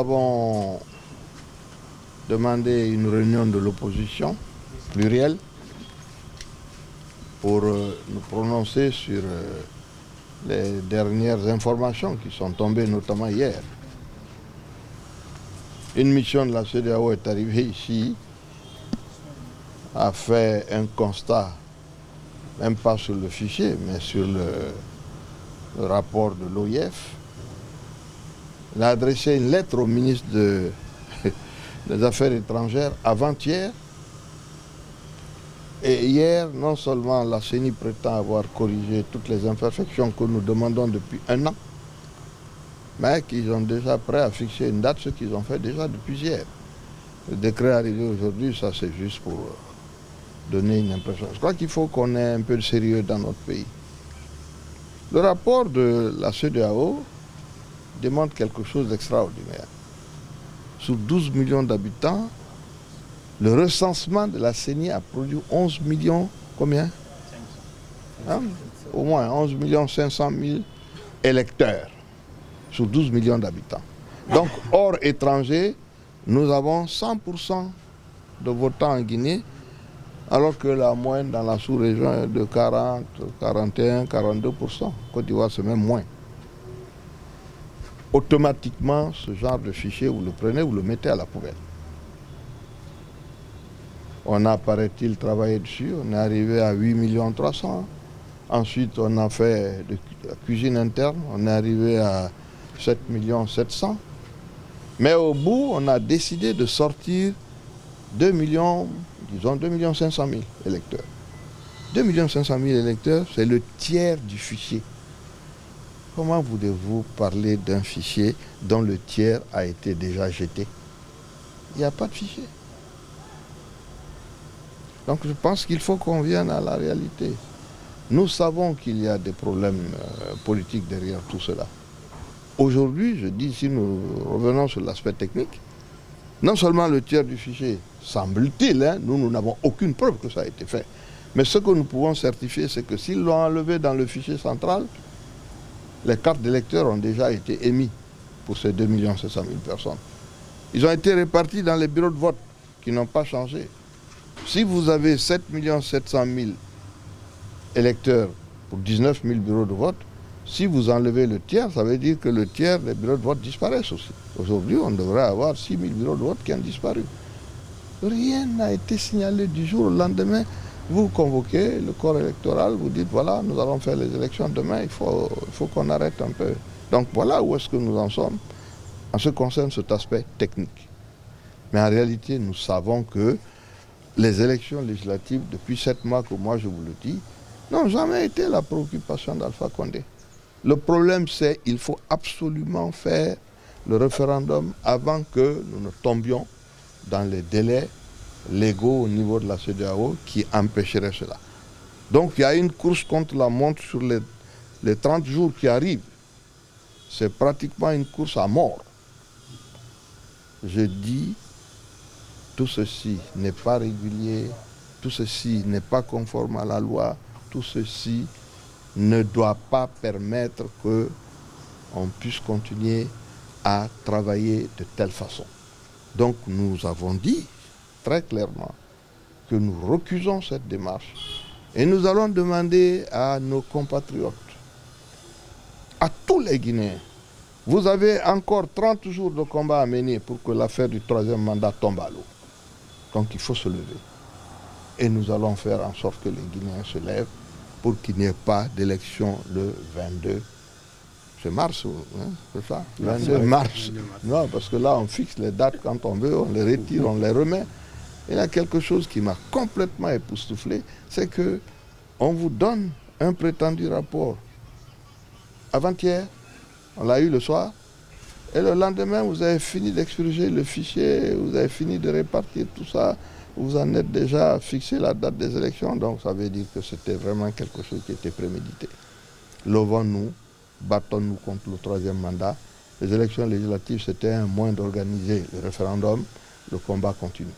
avons demandé une réunion de l'opposition plurielle pour nous prononcer sur les dernières informations qui sont tombées notamment hier. Une mission de la CEDEAO est arrivée ici, a fait un constat, même pas sur le fichier, mais sur le rapport de l'OIF. Il a adressé une lettre au ministre des Affaires étrangères avant-hier. Et hier, non seulement la CENI prétend avoir corrigé toutes les imperfections que nous demandons depuis un an, mais qu'ils sont déjà prêts à fixer une date, ce qu'ils ont fait déjà depuis hier. Le décret arrivé aujourd'hui, ça c'est juste pour donner une impression. Je crois qu'il faut qu'on ait un peu de sérieux dans notre pays. Le rapport de la CEDEAO demande quelque chose d'extraordinaire. Sur 12 millions d'habitants, le recensement de la CENI a produit 11 millions, combien hein? Au moins 11 500 000 électeurs sur 12 millions d'habitants. Donc, hors étranger, nous avons 100% de votants en Guinée, alors que la moyenne dans la sous-région est de 40, 41, 42%. Côte d'Ivoire, c'est même moins. Automatiquement, ce genre de fichier, vous le prenez, vous le mettez à la poubelle. On a, paraît-il, travaillé dessus, on est arrivé à 8 300 000. Ensuite, on a fait de la cuisine interne, on est arrivé à 7 700 000. Mais au bout, on a décidé de sortir 2 500 000 électeurs. 2 500 000 électeurs, c'est le tiers du fichier. Comment voulez-vous parler d'un fichier dont le tiers a été déjà jeté? Il n'y a pas de fichier. Donc je pense qu'il faut qu'on vienne à la réalité. Nous savons qu'il y a des problèmes politiques derrière tout cela. Aujourd'hui, je dis, si nous revenons sur l'aspect technique, non seulement le tiers du fichier, semble-t-il, nous n'avons aucune preuve que ça a été fait, mais ce que nous pouvons certifier, c'est que s'ils l'ont enlevé dans le fichier central, les cartes d'électeurs ont déjà été émises pour ces 2 700 000 personnes. Ils ont été répartis dans les bureaux de vote qui n'ont pas changé. Si vous avez 7 700 000 électeurs pour 19 000 bureaux de vote, si vous enlevez le tiers, ça veut dire que le tiers des bureaux de vote disparaissent aussi. Aujourd'hui, on devrait avoir 6 000 bureaux de vote qui ont disparu. Rien n'a été signalé du jour au lendemain. Vous convoquez le corps électoral, vous dites voilà, nous allons faire les élections demain, il faut qu'on arrête un peu. Donc voilà où est-ce que nous en sommes en ce qui concerne cet aspect technique. Mais en réalité, nous savons que les élections législatives, depuis 7 mois que moi je vous le dis, n'ont jamais été la préoccupation d'Alpha Condé. Le problème, c'est qu'il faut absolument faire le référendum avant que nous ne tombions dans les délais légaux au niveau de la CEDEAO qui empêcheraient cela. Donc il y a une course contre la montre sur les 30 jours qui arrivent. C'est pratiquement une course à mort. Je dis, tout ceci n'est pas régulier, tout ceci n'est pas conforme à la loi, tout ceci ne doit pas permettre qu'on puisse continuer à travailler de telle façon. Donc nous avons dit très clairement que nous recusons cette démarche et nous allons demander à nos compatriotes, à tous les Guinéens, vous avez encore 30 jours de combat à mener pour que l'affaire du 3e mandat tombe à l'eau. Donc il faut se lever. Et nous allons faire en sorte que les Guinéens se lèvent pour qu'il n'y ait pas d'élection le 22. C'est mars, hein, c'est ça? 22 mars. Non, parce que là, on fixe les dates quand on veut, on les retire, on les remet. Il y a quelque chose qui m'a complètement époustouflé, c'est qu'on vous donne un prétendu rapport. Avant-hier, on l'a eu le soir, et le lendemain, vous avez fini d'expurger le fichier, vous avez fini de répartir tout ça, vous en êtes déjà fixé la date des élections, donc ça veut dire que c'était vraiment quelque chose qui était prémédité. Levons-nous, battons-nous contre le 3e mandat. Les élections législatives, c'était un moyen d'organiser le référendum. Le combat continue.